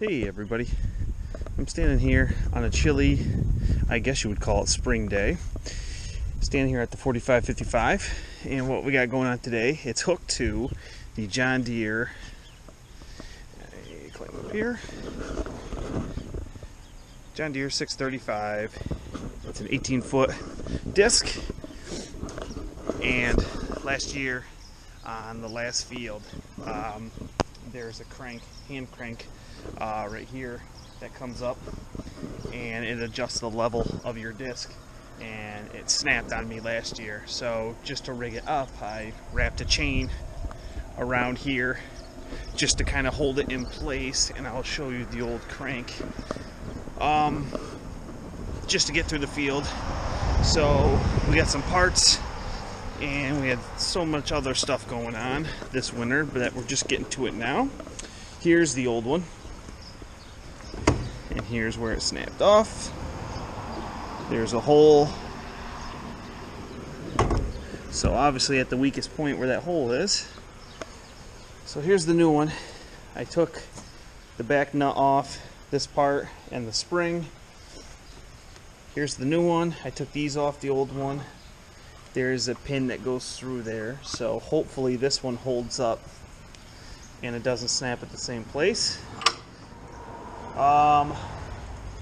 Hey everybody, I'm standing here on a chilly, I guess you would call it spring day. Standing here at the 4555, and what we got going on today, it's hooked to the John Deere, climb up here, John Deere 635. It's an 18-foot disc, and last year on the last field, there's a crank, hand crank, right here that comes up and it adjusts the level of your disc, and it snapped on me last year. So just to rig it up, I wrapped a chain around here just to kind of hold it in place, and I'll show you the old crank just to get through the field. So we got some parts and we had so much other stuff going on this winter, but that we're just getting to it now. Here's the old one, and here's where it snapped off. There's a hole. So obviously at the weakest point where that hole is. So here's the new one. I took the back nut off, this part and the spring. Here's the new one. I took these off the old one. There's a pin that goes through there, so hopefully this one holds up and it doesn't snap at the same place.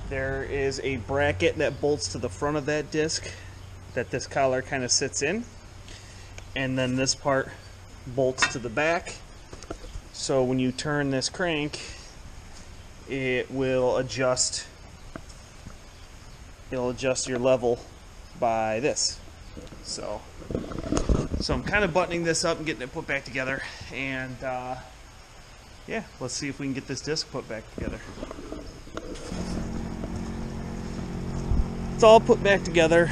There is a bracket that bolts to the front of that disc that this collar kind of sits in, and then this part bolts to the back, so when you turn this crank it will adjust, it'll adjust your level by this. So I'm kind of buttoning this up and getting it put back together, and yeah, let's see if we can get this disc put back together. It's all put back together.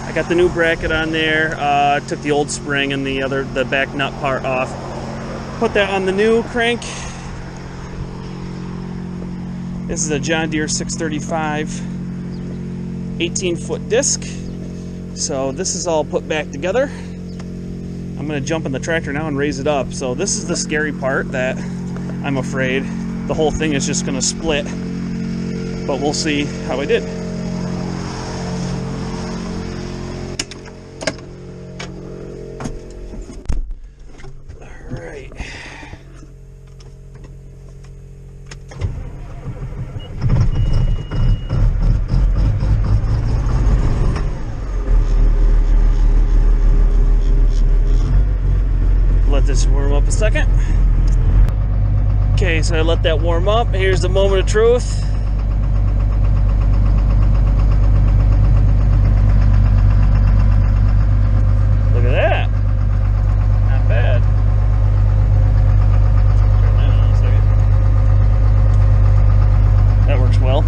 I got the new bracket on there. Took the old spring and the back nut part off. Put that on the new crank. This is a John Deere 635 18-foot disc. So this is all put back together. I'm going to jump in the tractor now and raise it up. So this is the scary part, that I'm afraid the whole thing is just going to split. But we'll see how I did. All right. Let this warm up a second. Okay, so I let that warm up. Here's the moment of truth. Look at that. Not bad. Turn that on a second. That works well.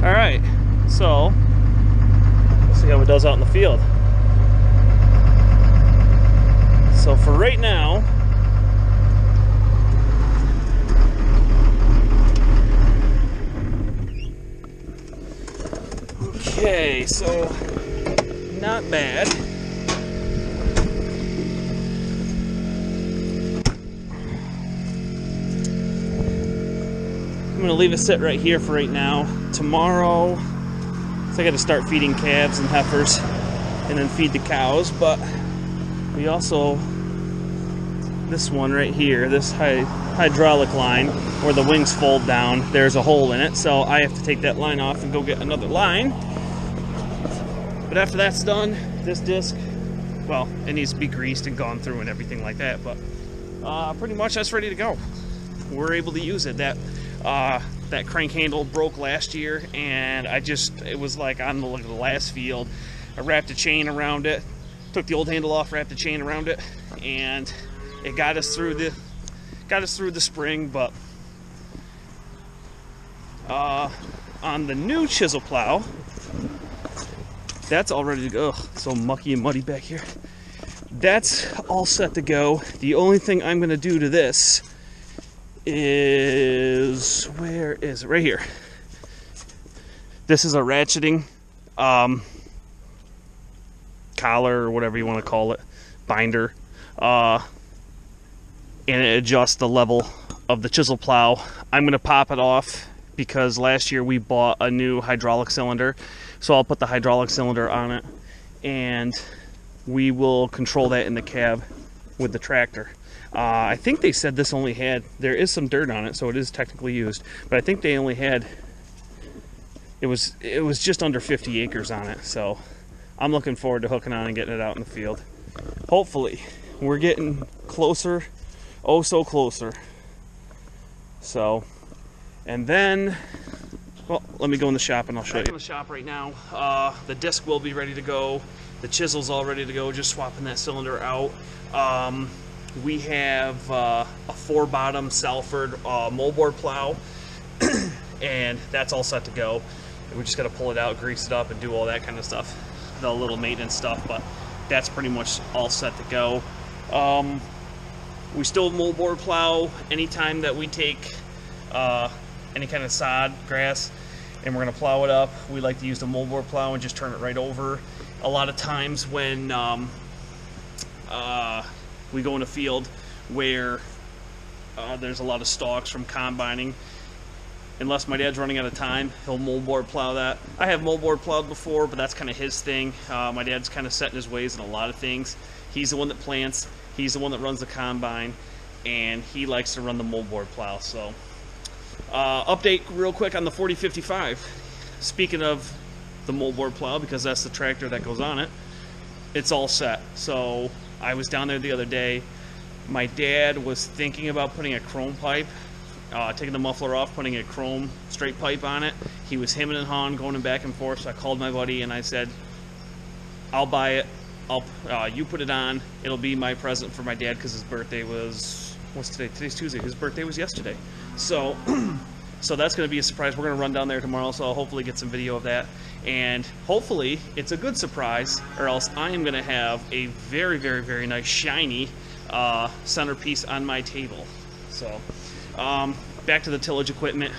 Alright, so let's see how it does out in the field. So for right now, okay, so not bad. I'm gonna leave it sit right here for right now. Tomorrow, so I got to start feeding calves and heifers and then feed the cows, but we also, this one right here, this hydraulic line where the wings fold down, there's a hole in it, so I have to take that line off and go get another line. But after that's done, this disc, well, it needs to be greased and gone through and everything like that, but pretty much that's ready to go. We're able to use it. That crank handle broke last year, and it was like on the last field, I wrapped a chain around it, took the old handle off, wrapped a chain around it, and it got us through the spring. But on the new chisel plow, that's all ready to go. It's so mucky and muddy back here. That's all set to go. The only thing I'm going to do to this is, where is it? Right here. This is a ratcheting collar or whatever you want to call it, binder. and it adjusts the level of the chisel plow. I'm going to pop it off because last year we bought a new hydraulic cylinder, so I'll put the hydraulic cylinder on it, and we will control that in the cab with the tractor. I think they said this only had, there is some dirt on it, so it is technically used, but I think they only had, it was just under 50 acres on it, so I'm looking forward to hooking on and getting it out in the field. Hopefully. We're getting closer, oh so closer. So, and then, well, let me go in the shop and I'll show you. In the shop right now, the disc will be ready to go. The chisel's all ready to go, just swapping that cylinder out. We have a 4-bottom Salford moldboard plow, and that's all set to go. We just got to pull it out, grease it up, and do all that kind of stuff, the little maintenance stuff, but that's pretty much all set to go. We still moldboard plow anytime that we take any kind of sod, grass, and we're going to plow it up. We like to use the moldboard plow and just turn it right over. A lot of times when we go in a field where there's a lot of stalks from combining, unless my dad's running out of time, he'll moldboard plow that. I have moldboard plowed before, but that's kind of his thing. My dad's kind of set in his ways in a lot of things. He's the one that plants, he's the one that runs the combine, and he likes to run the moldboard plow. So, update real quick on the 4055. Speaking of the moldboard plow, because that's the tractor that goes on it, it's all set. So I was down there the other day. My dad was thinking about putting a chrome pipe, taking the muffler off, putting a chrome straight pipe on it. He was hemming and hawing, going back and forth, so I called my buddy and I said, I'll buy it. You put it on. It'll be my present for my dad because his birthday was, what's today? Today's Tuesday. His birthday was yesterday. So, so that's going to be a surprise. We're going to run down there tomorrow, so I'll hopefully get some video of that. And hopefully it's a good surprise, or else I am going to have a very, very, very nice shiny centerpiece on my table. So, back to the tillage equipment.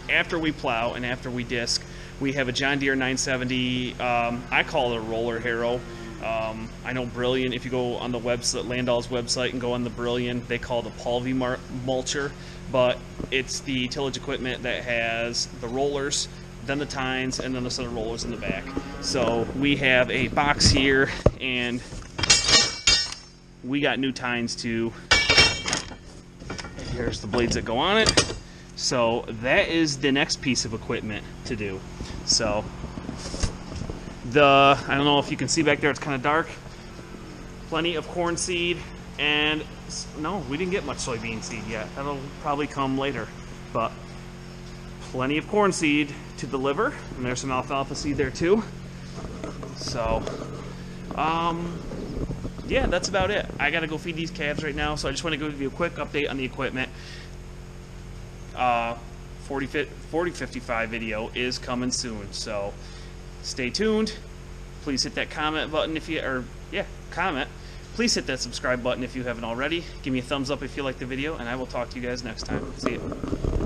After we plow and after we disc, we have a John Deere 970. I call it a roller harrow. I know Brilliant, if you go on the website, Landau's website, and go on the Brilliant, they call it a Palvy mulcher, but it's the tillage equipment that has the rollers, then the tines, and then the set of rollers in the back. So we have a box here, and we got new tines too. Here's the blades that go on it. So that is the next piece of equipment to do. So I don't know if you can see back there, it's kind of dark. Plenty of corn seed, and no, we didn't get much soybean seed yet. That'll probably come later, but plenty of corn seed to deliver, and there's some alfalfa seed there too. So, yeah, that's about it. I gotta go feed these calves right now, so I just want to give you a quick update on the equipment. 4055 video is coming soon, so stay tuned. Please hit that comment button if you, comment. Please hit that subscribe button if you haven't already. Give me a thumbs up if you like the video, and I will talk to you guys next time. See you.